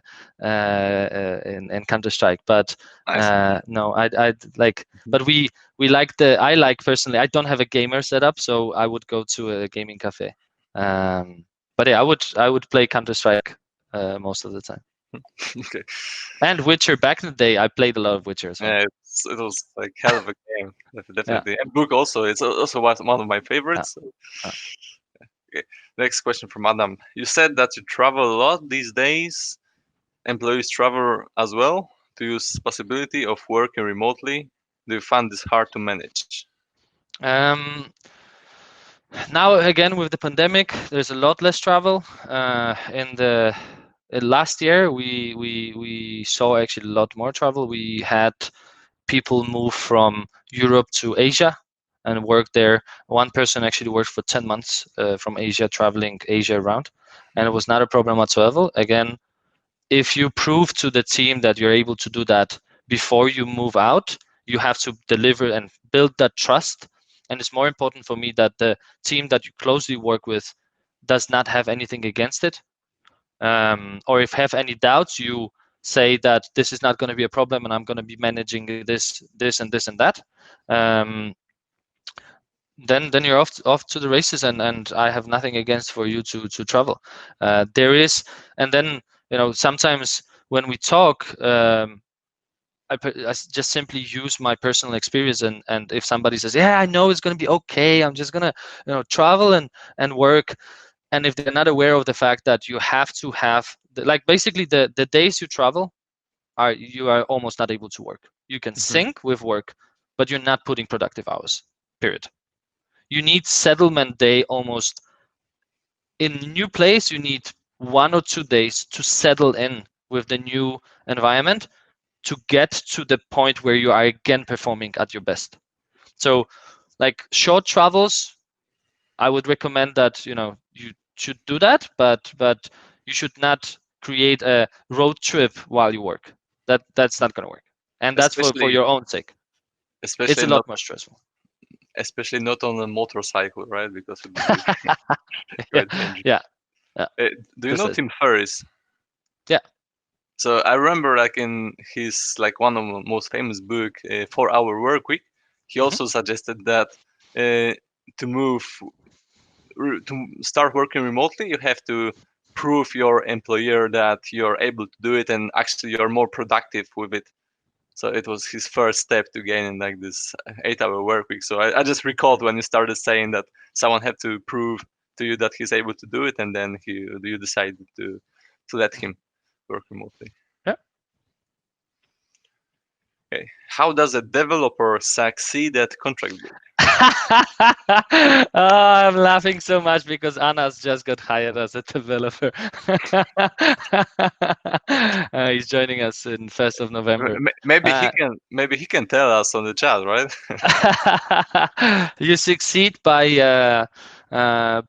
Counter Strike. But nice. no, I like. But we like the. I like personally. I don't have a gamer setup, so I would go to a gaming cafe. But yeah, I would play Counter Strike most of the time. Okay. And Witcher, back in the day, I played a lot of Witcher as well. Yeah, it was like hell of a game, Yeah, definitely. And book also, it's also one of my yeah, favorites. yeah. Okay. Next question from Adam. You said that you travel a lot these days. Employees travel as well. Do you use possibility of working remotely? Do you find this hard to manage? Um, Now again with the pandemic, there's a lot less travel. In the last year, we saw actually a lot more travel. We had people move from Europe to Asia and work there. One person actually worked for 10 months from Asia, traveling Asia around, and it was not a problem whatsoever. Again, if you prove to the team that you're able to do that before you move out, you have to deliver and build that trust. And it's more important for me that the team that you closely work with does not have anything against it. Or if have any doubts, you say that this is not going to be a problem and I'm going to be managing this, and this and that. Um, then you're off to the races, and I have nothing against for you to travel. There is, and then sometimes when we talk, I just simply use my personal experience, and if somebody says, yeah, I know it's going to be okay, I'm just going to travel and work, and if they're not aware of the fact that you have to have like basically the days you travel you are almost not able to work. You can Mhm. sync with work, but you're not putting productive hours, period. You need settlement day almost in new place. You need 1 or 2 days to settle in with the new environment to get to the point where you are again performing at your best. So like short travels, I would recommend that you should do that, but you should not create a road trip while you work. That's not going to work, and that's for Especially, your own sake. It's especially a lot not, more stressful. especially not on a motorcycle, right? Because it would be Yeah, quite dangerous. yeah, yeah. Uh, do you know Precisely. Tim Ferriss? Yeah. So I remember, like in his like one of the most famous book, 4 Hour Work Week, he Hmm. also suggested that uh, to move to start working remotely, you have to prove your employer that you're able to do it, and actually you're more productive with it. So it was his first step to gaining like this 8 hour work week. So I just recalled when you started saying that someone had to prove to you that he's able to do it, and then you decided to let him work remotely. Yeah. Okay. How does a developer succeed at contract book? I'm laughing so much because Anas just got hired as a developer. He's joining us in 1st of November. Maybe he can tell us on the chat, right? You succeed by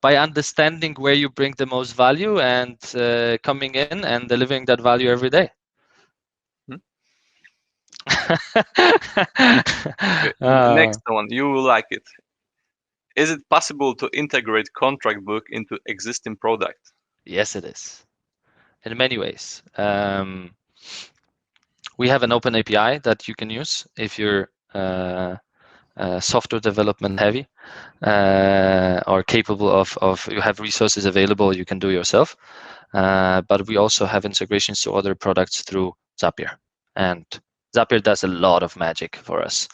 understanding where you bring the most value and coming in and delivering that value every day. Next one, you will like it. Is it possible to integrate contract book into existing product? Yes, it is. In many ways. We have an open API that you can use if you're software development heavy or capable of you have resources available you can do yourself. But we also have integrations to other products through Zapier. And Zapier does a lot of magic for us.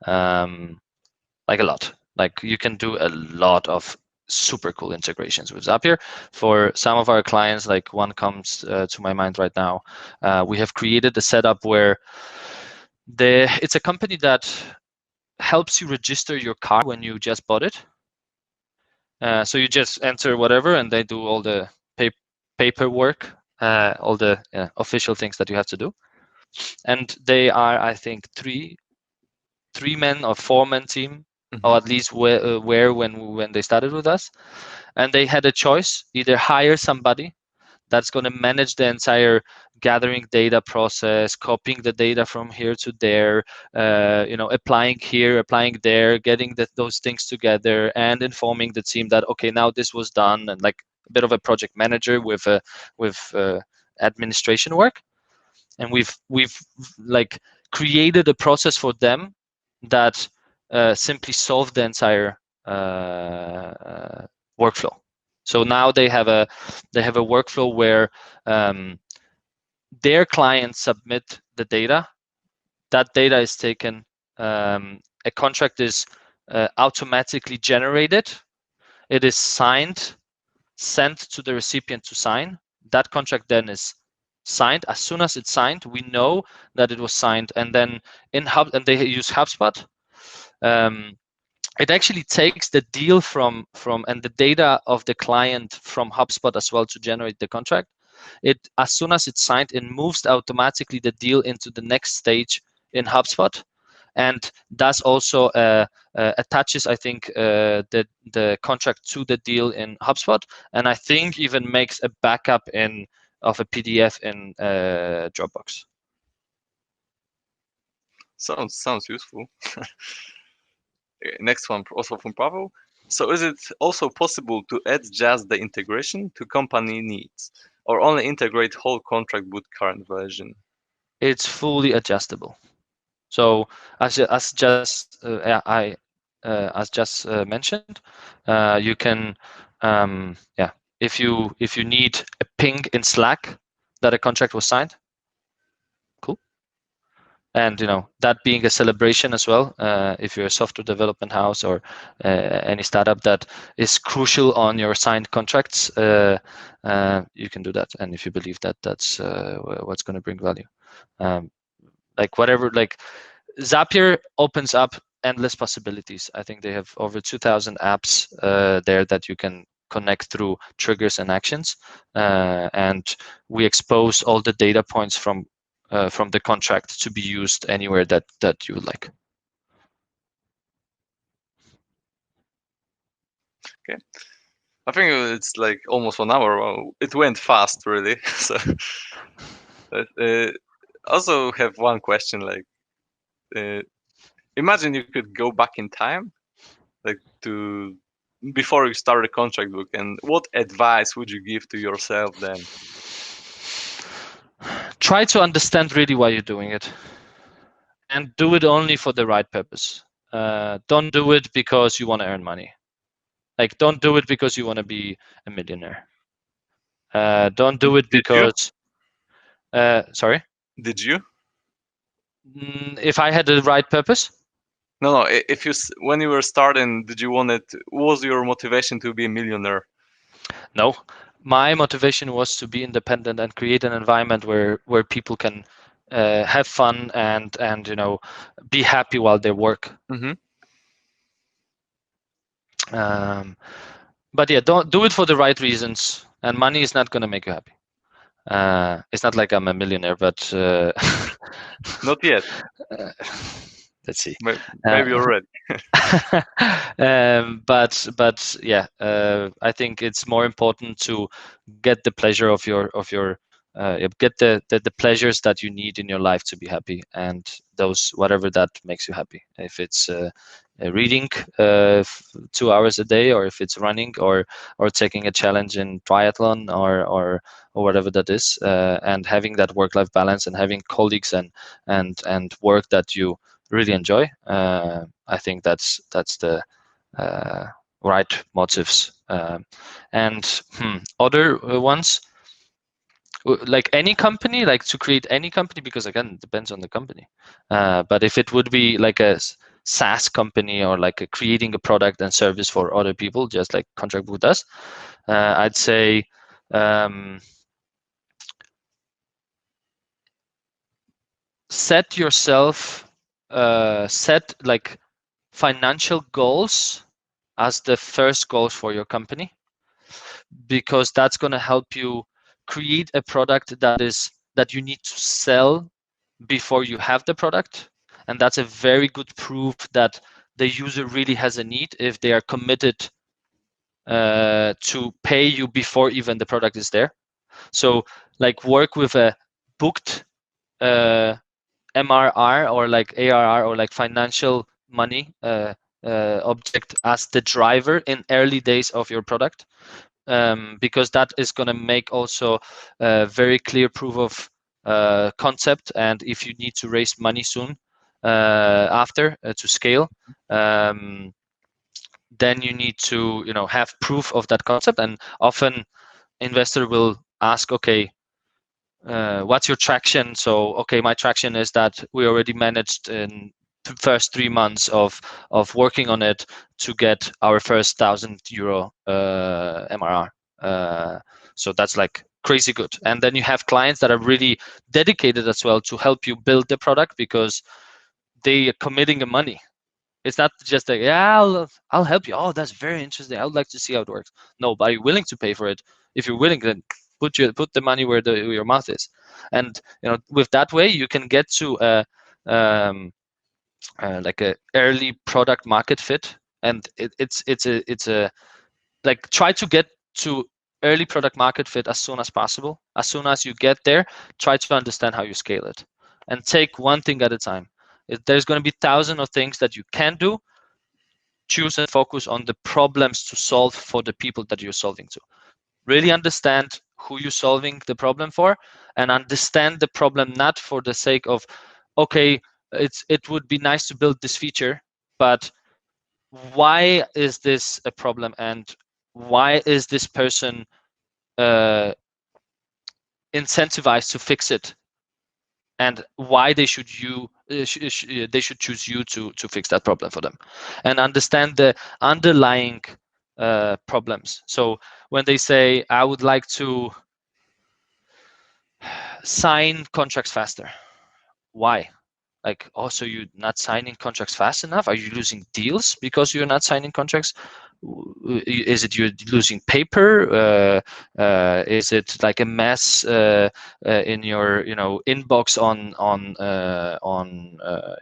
Like a lot. Like you can do a lot of super cool integrations with Zapier. For some of our clients, like one comes to my mind right now, we have created a setup where it's a company that helps you register your car when you just bought it. So you just enter whatever and they do all the paperwork, all the official things that you have to do. And they are, I think, three men or 4-man team, or at least where when they started with us. And they had a choice: either hire somebody that's going to manage the entire gathering data process, copying the data from here to there, applying here, applying there, getting those things together, and informing the team that okay, now this was done, and like a bit of a project manager with administration work. And we've like created a process for them that simply solved the entire workflow. So now they have a workflow where their clients submit the data. That data is taken. A contract is automatically generated. It is signed, sent to the recipient to sign. That contract then is signed. As soon as it's signed, we know that it was signed. And then in and they use HubSpot. It actually takes the deal from and the data of the client from HubSpot as well to generate the contract. It, as soon as it's signed, it moves automatically the deal into the next stage in HubSpot, and does also attaches, I think, the contract to the deal in HubSpot, and I think even makes a backup of a PDF in Dropbox. Sounds useful. Next one, also from Pavel. So is it also possible to adjust the integration to company needs, or only integrate whole contract book current version? It's fully adjustable. So as just mentioned, you can if you need a ping in Slack that a contract was signed, cool. And that being a celebration as well, if you're a software development house or any startup that is crucial on your signed contracts, you can do that. And if you believe that that's what's going to bring value, like whatever, like Zapier opens up endless possibilities. I think they have over 2,000 apps there that you can connect through triggers and actions, and we expose all the data points from the contract to be used anywhere that you would like. Okay, I think it's like almost 1 hour. Well, it went fast, really. So, also have one question. Like, imagine you could go back in time, like to before you start a contract book, and what advice would you give to yourself then? Try to understand really why you're doing it, and do it only for the right purpose. Don't do it because you want to earn money. Like, don't do it because you want to be a millionaire. Don't do it because. Sorry. Did you? If I had the right purpose. No. If you when you were starting, did you want it? What was your motivation to be a millionaire? No, my motivation was to be independent and create an environment where people can have fun and be happy while they work. Mm-hmm. But yeah, don't do it for the right reasons, and money is not going to make you happy. It's not like I'm a millionaire, but Not yet. let's see. Maybe Uh, already. but yeah, I think it's more important to get the pleasure of your get the pleasures that you need in your life to be happy, and those whatever that makes you happy. If it's reading 2 hours a day, or if it's running, or taking a challenge in triathlon, or whatever that is, and having that work-life balance, and having colleagues and work that you really enjoy. I think that's the right motives. And other ones, like any company, like to create any company, because again, it depends on the company. But if it would be like a SaaS company, or like creating a product and service for other people, just like Contract Book does, I'd say set yourself set like financial goals as the first goals for your company, because that's going to help you create a product that you need to sell before you have the product. And that's a very good proof that the user really has a need if they are committed to pay you before even the product is there. So like work with a booked MRR, or like ARR, or like financial money object as the driver in early days of your product, because that is going to make also a very clear proof of concept. And if you need to raise money soon after to scale, then you need to have proof of that concept. And often investor will ask, okay, what's your traction? So okay, my traction is that we already managed in the first 3 months of working on it to get our first €1,000 MRR. So that's like crazy good. And then you have clients that are really dedicated as well to help you build the product, because they are committing the money. It's not just like, yeah, I'll help you. Oh, that's very interesting. I would like to see how it works. No, but are you willing to pay for it? If you're willing, then put the money where your mouth is. And with that way, you can get to like a early product market fit. And it's a like, try to get to early product market fit as soon as possible. As soon as you get there, try to understand how you scale it, and take one thing at a time. If there's going to be thousands of things that you can do, choose and focus on the problems to solve for the people that you're solving to. Really understand who you're solving the problem for, and understand the problem not for the sake of, okay, it would be nice to build this feature, but why is this a problem, and why is this person incentivized to fix it, and why they should they should choose you to fix that problem for them, and understand the underlying problems. So when they say, I would like to sign contracts faster, why? Like, also, you're not signing contracts fast enough? Are you losing deals because you're not signing contracts? Is it you're losing paper? Is it like a mess in your inbox on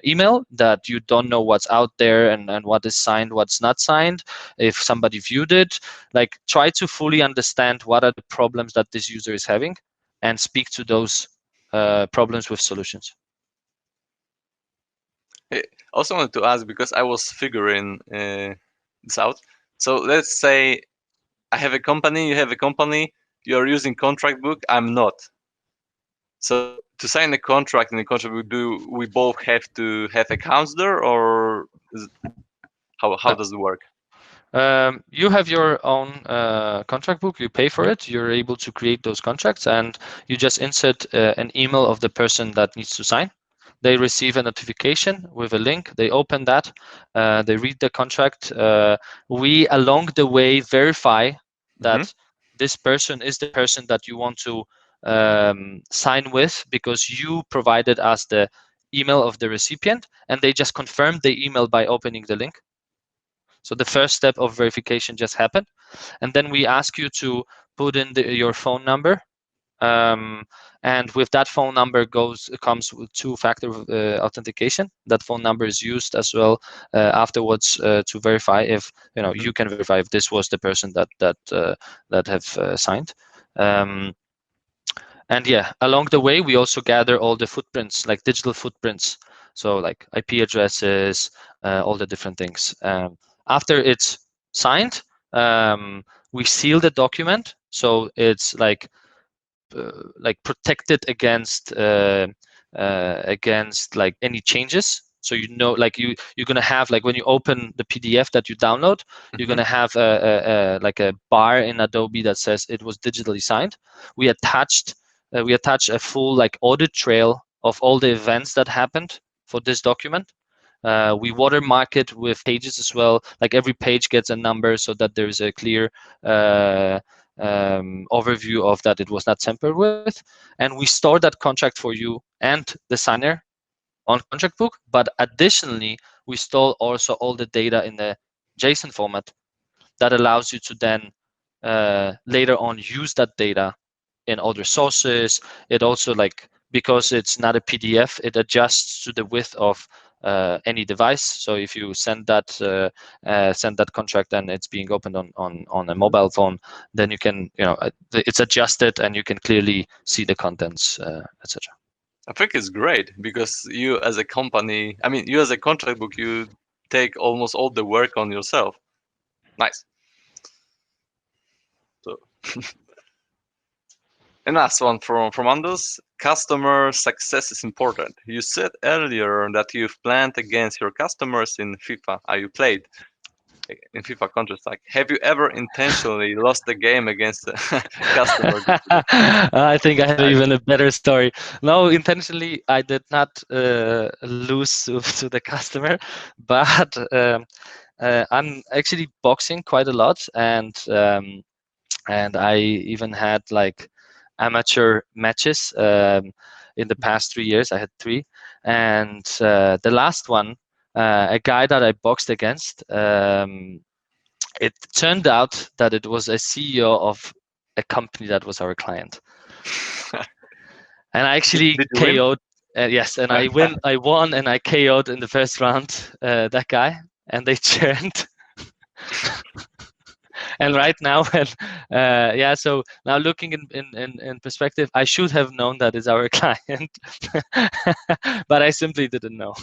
email, that you don't know what's out there, and what is signed, what's not signed, if somebody viewed it? Like, try to fully understand what are the problems that this user is having, and speak to those problems with solutions. I also wanted to ask, because I was figuring this out. So let's say I have a company, you have a company, you are using contract book, I'm not. So to sign a contract in the contract book, do we both have to have accounts there, or how does it work? You have your own contract book. You pay for it. You're able to create those contracts, and you just insert an email of the person that needs to sign. They receive a notification with a link. They open that. They read the contract. We, along the way, verify Mm-hmm. that this person is the person that you want to sign with, because you provided us the email of the recipient, and they just confirm the email by opening the link. So the first step of verification just happened, and then we ask you to put in your phone number. And with that phone number comes with two-factor authentication. That phone number is used as well afterwards to verify if you can verify if this was the person that have signed. And yeah, along the way we also gather all the footprints, like digital footprints, so like IP addresses, all the different things. After it's signed, we seal the document, so it's like protected against like any changes. So like you're gonna have, like when you open the PDF that you download, you're gonna have like a bar in Adobe that says it was digitally signed. We attach a full like audit trail of all the events that happened for this document. We watermark it with pages as well. Like every page gets a number so that there's a clear overview of that it was not tampered with. And we store that contract for you and the signer on contract book. But additionally, we store also all the data in the JSON format that allows you to then later on use that data in other sources. It also, like, because it's not a PDF, it adjusts to the width of any device. So if you send that contract and it's being opened on a mobile phone, then you can, it's adjusted and you can clearly see the contents, etc. I think it's great because you as a company, I mean, you as a contract book, you take almost all the work on yourself. Nice. So, and last one from Anders. Customer success is important. You said earlier that you've planned against your customers in FIFA. You played in FIFA Counter-Strike. Have you ever intentionally lost the game against a customer? I think I have even a better story. No, intentionally, I did not lose to the customer, but I'm actually boxing quite a lot, and I even had like amateur matches in the past 3 years. I had 3, and the last one, a guy that I boxed against, it turned out that it was a CEO of a company that was our client, and I actually Did you win? KO'd. Yes, and I won, and I KO'd in the first round that guy, and they churned. And right now, when so now looking in perspective, I should have known that is our client, but I simply didn't know.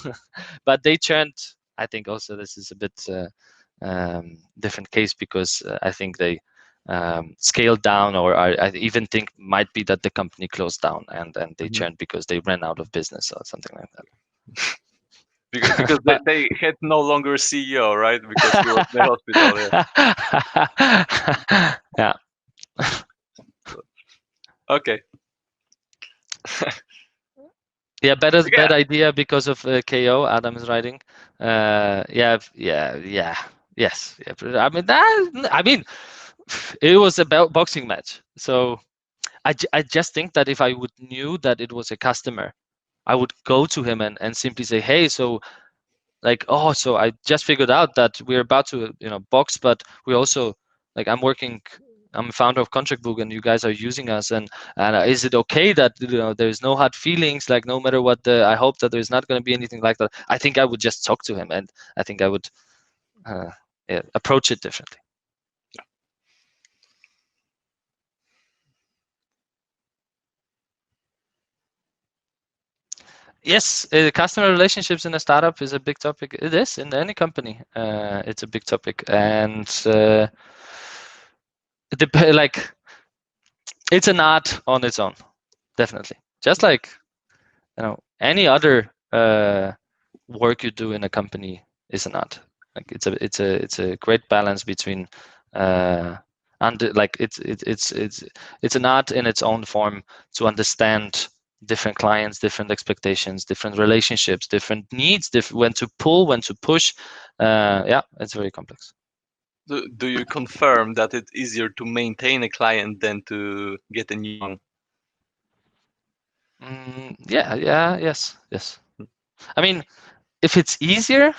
But they churned. I think also this is a bit different case, because I think they scaled down, or I even think might be that the company closed down and they churned because they ran out of business or something like that. because they had no longer CEO, right? Because he was in the hospital. Yeah. Okay. Yeah, bad idea because of KO. Adam is writing. Yes. Yeah. I mean, it was a boxing match. So I just think that if I would knew that it was a customer, I would go to him and simply say, hey, so like, oh, so I just figured out that we're about to box, but we also, like, I'm a founder of Contract Book, and you guys are using us, and is it okay that there's no hard feelings, like no matter what I hope that there's not going to be anything like that. I think I would just talk to him, and I think I would approach it differently. Yes, customer relationships in a startup is a big topic. It is in any company. It's a big topic, and like, it's an art on its own, definitely. Just like any other work you do in a company is an art. Like it's a great balance between and like it's an art in its own form to understand different clients, different expectations, different relationships, different needs, when to pull, when to push. Yeah, it's very complex. Do you confirm that it's easier to maintain a client than to get a new one? Yes. I mean, if it's easier,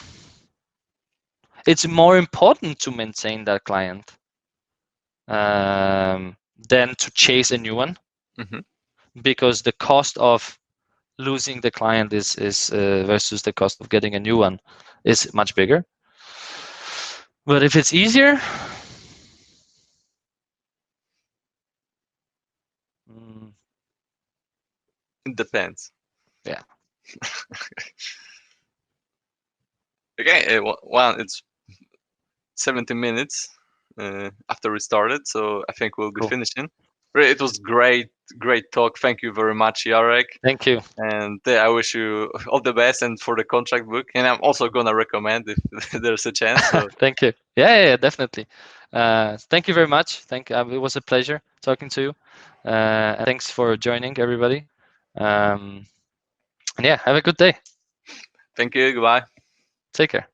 it's more important to maintain that client than to chase a new one, because the cost of losing the client is versus the cost of getting a new one is much bigger. But if it's easier, it depends. Yeah. Okay, well, it's 70 minutes after we started, so I think we'll be Cool. finishing. It was great talk. Thank you very much, Jarek. Thank you. And I wish you all the best and for the contract book. And I'm also gonna recommend if there's a chance. So. Thank you. Yeah, definitely. Thank you very much. It was a pleasure talking to you. And thanks for joining, everybody. And yeah, have a good day. Thank you. Goodbye. Take care.